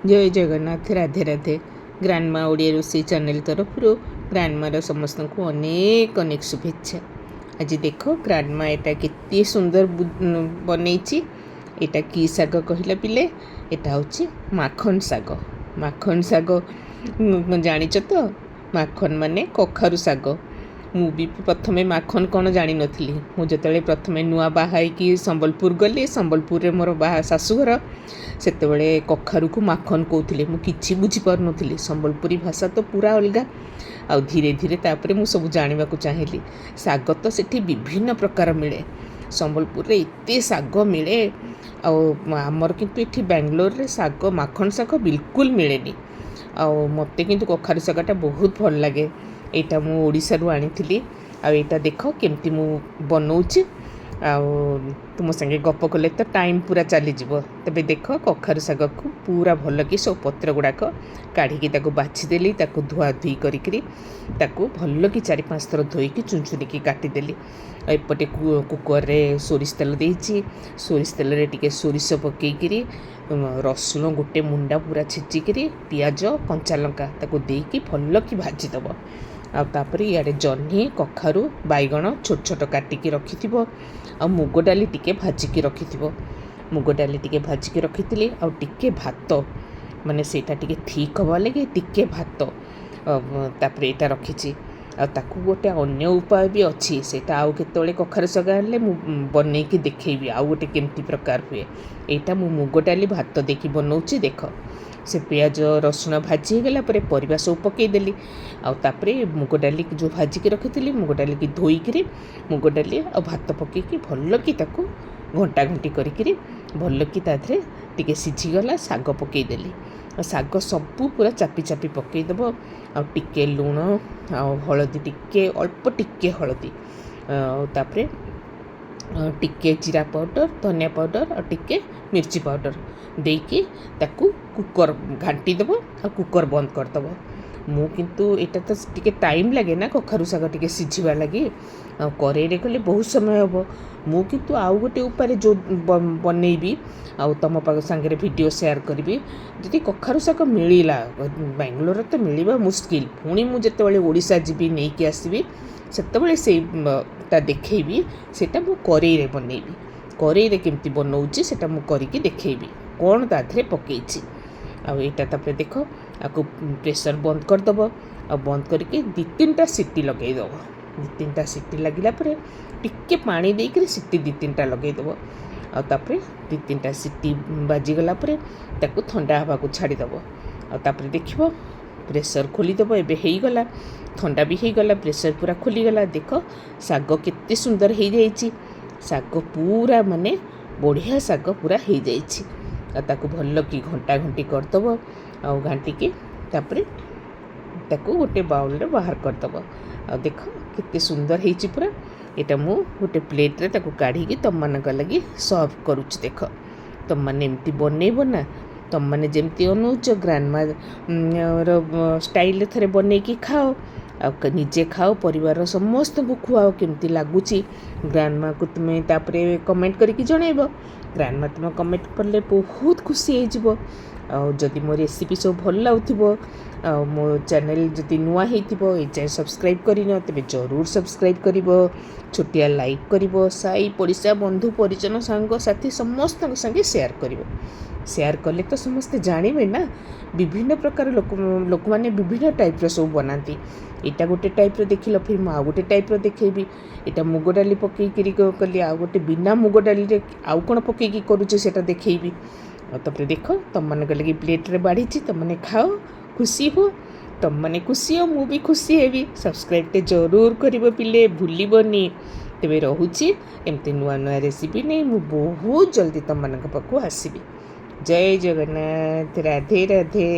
जय जगन्नाथ राधे राधे ग्रांडमा ओडिया रोषेई चैनल तरफ ग्रांडमार समस्त को अनेक अनेक शुभेच्छा। आज देख ग्रांडमा एटा केते सुंदर बनई एटा की साग कहला पिले एटा हूँ माखन साग। माखन साग जानिच तो माखन माने कखारु साग। मु भी प्रथम माखन कौन जानी नथली। मुझे प्रथम नुआ बाहा कि संबलपुर गली संबलपुर मोर बाहा शाशुघर सेतबेले कखारु को माखन कहते मुझे बुझीपार नी। संबलपुरी भाषा तो पूरा अलग। आ धीरे धीरे तापर मु सब जाना चाहिए। साग तो सेठी विभिन्न प्रकार मिले। संबलपुर एते साग मिले आमर किंतु ये बेंगलोर रे साग माखन साग बिल्कुल मिले नी। मते किंतु कखारु सागटा बहुत भल लगे। यहाँ मु ओडिशारू आनी आईटा देख केमती मु बनाऊँच तुम संगे गप कले तो टाइम पूरा चलीज। तबे देख कखारु साग को पूरा भल कि सब पत्र गुड़ाक काढ़ी बाछीदेली धुआ धुई करी भल कि 4-5 थर धोईकी चुन चुनिकी काटिदेली। एपटे कुकर रे सोरिष तेल देइछि। सोरिष तेल रे टिके सोरिष पकेइकिरी रसुण गोटे मुंडा पूरा छेचिकी पियाज कंचा लंका ताको देइकी भल कि भाजीदेव। आपर इे जह्नी कखारु बैगण छोट छोट काटिकी रखिथिबो। आ मुग डाली टिके भाजिकी रखिथिबो। मुग डाली टिके भाजिकी रखिथिली आ टिके भात माने सेटा टिके ठीक हवा लगे टिके भात तापर एटा रखिछि। आ ताकू गोटे अन्य उपाय भी अच्छी सेटा आउ केतोले कखारु साग आनले मु बनेइकी देखैबी आउ गोटे केमती प्रकार हुए। एटा मु मुग डाली भात देखि बनाउछि। देख से पियाज रसुण भाजी गला पर परिबा सब पकईदेली। आउे मुग डाली जो भाजिकी रखी मुग डाली की धोईकी मुग डाली आ भात पकईकी भल कि घंटा घंटी करी भल कि टिके सिझीगला साग पकईदेली। साग सबू पूरा चापी चापी पकईदेव। टिके लुण आ हलदी टिके अल्प टिके हलदी तापरे टिके जीरा पाउडर धनिया पाउडर और टिके मिर्ची पाउडर देकी ताकू कुकर घाटी देव आ कुकर बंद करदेव। मु किंतु एटा तो टिके टाइम लगे ना कखारु साग टिके सिझिबा लगी करेई कले बहुत समय हम। मु किंतु आउ गोटे उपाय जो बनईबी आउ तुम सांगे वीडियो शेयर करी। जदि कखारु साग मिलला बेंगलोर तो मिलवा मुस्किल पुणी मुझे ओडिशा जीवी नहीं कि आसबि सेतबेले सेटा देखैबी सेटा मु करेई बनईबी। करेई केमती बनाऊँच सेटा मु करिकी देखैबी कौन ताधरे पकईछि। आईटा तापर देख आपको प्रेशर बंद करदेव। आ बंद करके 2-3टा सीटी लगेदेव। 2-3टा सीटी लगिला परे टिके पानी देकर सीटी 2-3टा लगेदेव। आपर 2-3टा सीटी बाजीगला ताकू ठंडा हवा को छाड़देव। आपर देख प्रेशर खोलीदेव। एबे हेगला ठंडा भी हेगला प्रेशर पूरा खोलीगला। देख साग केते सुंदर हो जाइए। साग पूरा माने बढ़िया साग पूरा हो जाइए। ताकू भल कि घंटा घंटी करदेव। आ घाटिकी तापर ताकू गोटे बाउल रे बाहर करदेव। आ देख केते सुंदर होइछि पूरा। एटा मु गोटे प्लेट रे ताकू काढ़ी तुम मानक लगी सर्व करूछि। देख तुम माने एमती बनैबो ना तुम माने जेमती अनुच ग्रांडमा स्टाइल थरे बनैकी खाओ आ निजे खाओ परिवार समस्त को खुआओ केमती लगुच। ग्रांडमा को तुम्हें तापर कमेंट करके जनइब। ग्रांडमा तुम कमेंट कले बहुत खुशी हो। जदि मो रेसिपी सब भल लगुव मो चैनल जदि नुआ हो ये सब्सक्राइब कर तेरे जरूर सब्सक्राइब कर छोटिया लाइक कर साई पड़िशा बंधु परिजन सांग साथी समस्त संगे शेयर कर। शेयर कले तो समस्ते जानवे ना विभिन्न प्रकार लोक मैंने विभिन्न टाइप सब बनाती। यहाँ गोटे टाइप देख फिर मुझे आउ गोटे टाइप देखी। यहाँ मुग डाली पकईकरी कली आउ गोटे बिना मुग डाली आउ कौन पकईकी करुचे से देखी। तापर देख तुम मान लगे प्लेट रे बाढ़ी तुम मैंने खाओ खुशी हो। तुम मैंने खुशी हो मु भी खुशी हेबी। सब्सक्राइब टे जरूर कर पिले भूलबनी। तेरे रोचे एमती नुआ नुआ रेसिपी नहीं मु बहुत जल्दी तुम मान पाखु आसबि। जय जगन्नाथ राधे राधे।